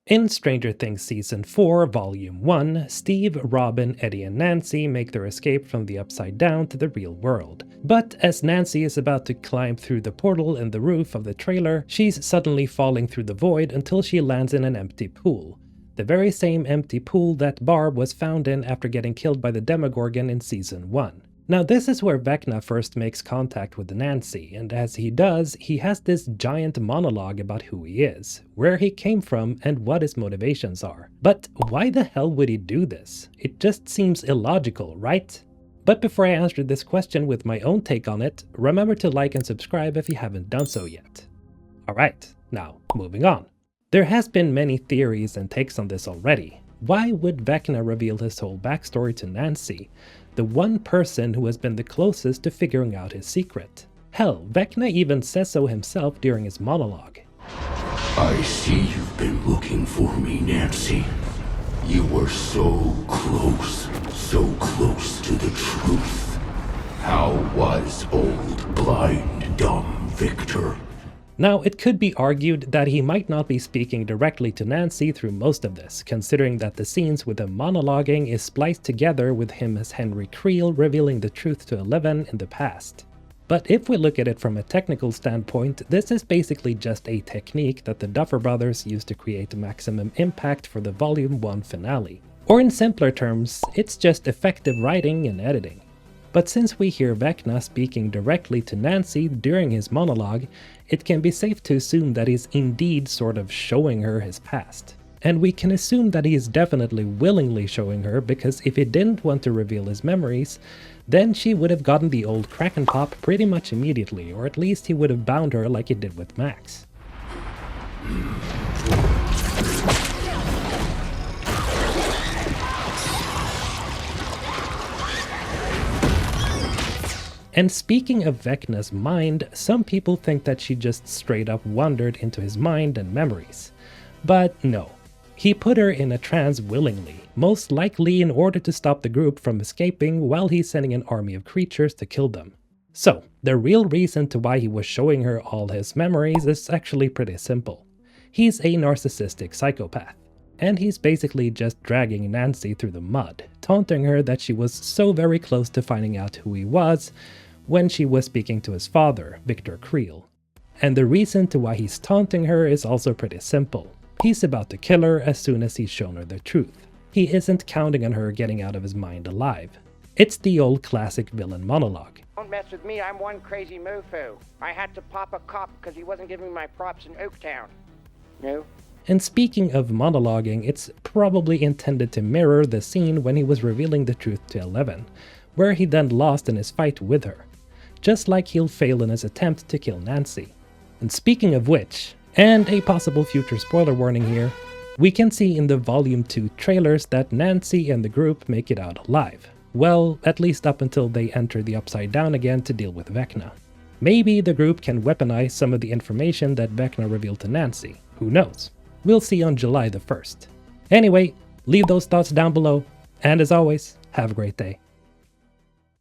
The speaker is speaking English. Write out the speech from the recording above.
In Stranger Things Season 4, Volume 1, Steve, Robin, Eddie, and Nancy make their escape from the Upside Down to the real world. But as Nancy is about to climb through the portal in the roof of the trailer, she's suddenly falling through the void until she lands in an empty pool. The very same empty pool that Barb was found in after getting killed by the Demogorgon in Season 1. Now this is where Vecna first makes contact with Nancy, and as he does, he has this giant monologue about who he is, where he came from, and what his motivations are. But why the hell would he do this? It just seems illogical, right? But before I answer this question with my own take on it, remember to like and subscribe if you haven't done so yet. Alright, now moving on. There has been many theories and takes on this already. Why would Vecna reveal his whole backstory to Nancy, the one person who has been the closest to figuring out his secret? Hell, Vecna even says so himself during his monologue. I see you've been looking for me, Nancy. You were so close to the truth. How was old, blind, dumb Victor? Now, it could be argued that he might not be speaking directly to Nancy through most of this, considering that the scenes with him monologuing is spliced together with him as Henry Creel revealing the truth to Eleven in the past. But if we look at it from a technical standpoint, this is basically just a technique that the Duffer Brothers used to create maximum impact for the Volume 1 finale. Or in simpler terms, it's just effective writing and editing. But since we hear Vecna speaking directly to Nancy during his monologue, it can be safe to assume that he's indeed sort of showing her his past. And we can assume that he is definitely willingly showing her, because if he didn't want to reveal his memories, then she would have gotten the old Kraken Pop pretty much immediately, or at least he would have bound her like he did with Max. And speaking of Vecna's mind, some people think that she just straight up wandered into his mind and memories. But no. He put her in a trance willingly, most likely in order to stop the group from escaping while he's sending an army of creatures to kill them. So, the real reason to why he was showing her all his memories is actually pretty simple. He's a narcissistic psychopath. And he's basically just dragging Nancy through the mud, taunting her that she was so very close to finding out who he was when she was speaking to his father, Victor Creel. And the reason to why he's taunting her is also pretty simple. He's about to kill her as soon as he's shown her the truth. He isn't counting on her getting out of his mind alive. It's the old classic villain monologue. Don't mess with me, I'm one crazy mofo. I had to pop a cop because he wasn't giving me my props in Oaktown. No? And speaking of monologuing, it's probably intended to mirror the scene when he was revealing the truth to Eleven, where he then lost in his fight with her. Just like he'll fail in his attempt to kill Nancy. And speaking of which, and a possible future spoiler warning here, we can see in the Volume 2 trailers that Nancy and the group make it out alive. Well, at least up until they enter the Upside Down again to deal with Vecna. Maybe the group can weaponize some of the information that Vecna revealed to Nancy, who knows? We'll see on July the 1st. Anyway, leave those thoughts down below, and as always, have a great day.